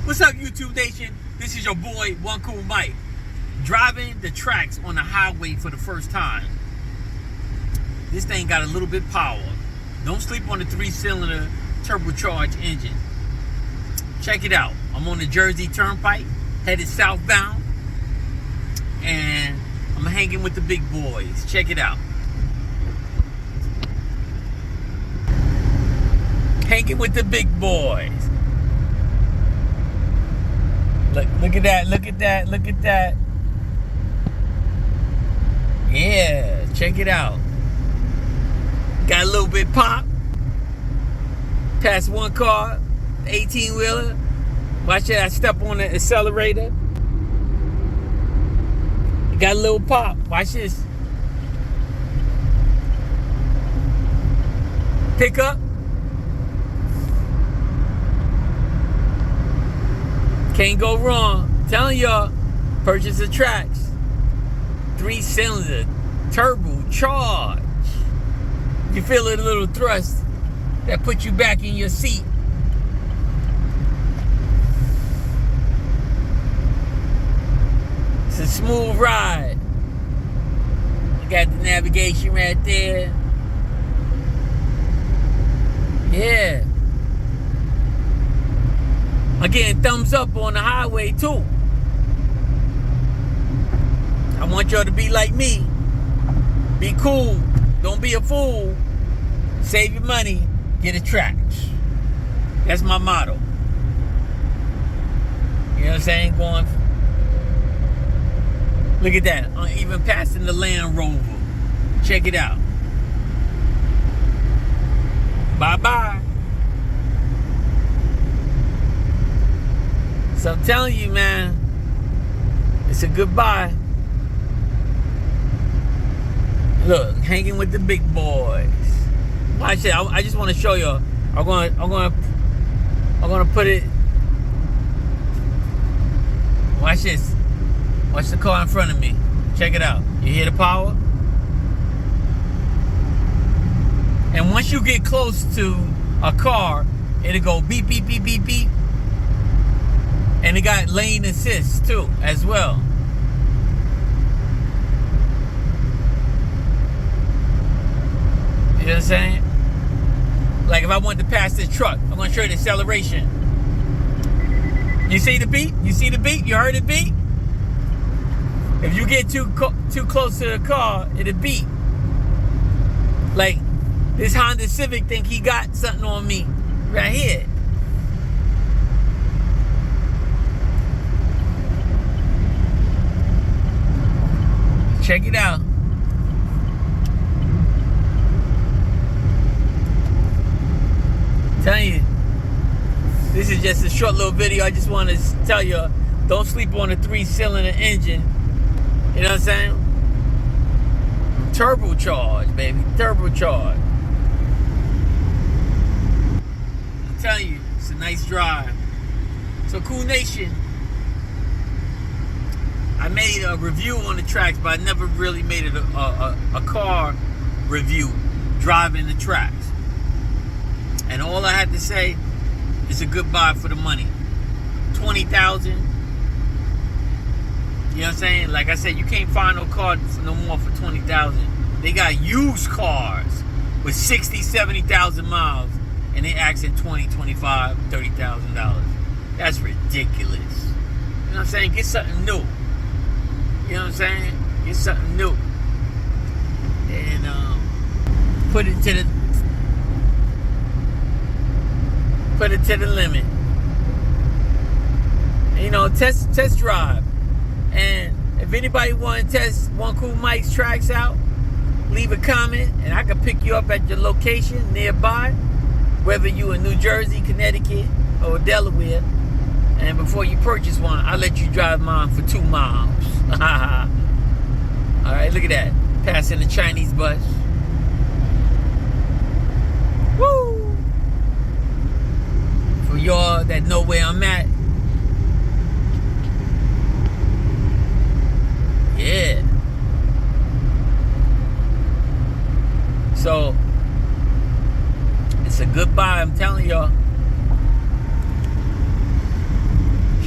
What's up, YouTube Nation? This is your boy, One Cool Mike, driving the TRAX on the highway for the first time. This thing got a little bit power. Don't sleep on the 3-cylinder turbocharged engine. Check it out. I'm on the Jersey Turnpike, headed southbound, and I'm hanging with the big boys. Check it out. Hanging with the big boys. Look at that, look at that, look at that. Yeah, check it out. Got a little bit pop. Passed one car, 18-wheeler. Watch it, I step on the accelerator. Got a little pop. Watch this. Pick up. Can't go wrong. I'm telling y'all, purchase a TRAX. 3-cylinder, turbo charge. You feel a little thrust that puts you back in your seat. It's a smooth ride. You got the navigation right there. Yeah. Again, thumbs up on the highway too. I want y'all to be like me. Be cool. Don't be a fool. Save your money. Get a TRAX. That's my motto. You know what I'm saying? Going. Look at that. I'm even passing the Land Rover. Check it out. Bye-bye. So I'm telling you, man, it's a goodbye. Look, hanging with the big boys. Watch it. I just want to show y'all. I'm gonna put it. Watch this. Watch the car in front of me. Check it out. You hear the power? And once you get close to a car, it'll go beep, beep, beep, beep, beep. And it got lane assist too, as well. You know what I'm saying? Like if I wanted to pass this truck, I'm gonna show you the acceleration. You see the beep? You see the beep? You heard it beep? If you get too close to the car, it'll beep. Like this Honda Civic think he got something on me right here. Check it out. I'm telling you, this is just a short little video. I just want to tell you, don't sleep on a 3-cylinder engine. You know what I'm saying? Turbocharged, baby. Turbocharged. I'm telling you, it's a nice drive. So, Cool Nation, I made a review on the TRAX, but I never really made it a car review driving the TRAX. And all I had to say is a goodbye for the money. $20,000. You know what I'm saying? Like I said, you can't find no car no more for $20,000. They got used cars with 60, 70,000 miles, and they asking $20,000, $25,000, $30,000. That's ridiculous. You know what I'm saying? Get something new. You know what I'm saying? Get something new. And put it to the limit. You know, test drive. And if anybody want to test One Cool Mike's TRAX out, leave a comment and I can pick you up at your location nearby, whether you in New Jersey, Connecticut, or Delaware. And before you purchase one, I'll let you drive mine for 2 miles. Alright, look at that. Passing the Chinese bus. Woo! For y'all that know where I'm at. Yeah. So, it's a goodbye, I'm telling y'all.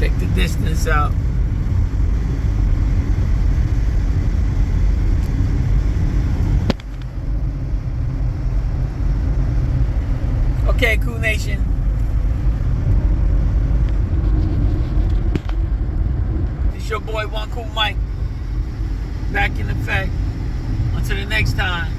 Check the distance out. Okay, Cool Nation. It's your boy, One Cool Mike. Back in effect. Until the next time.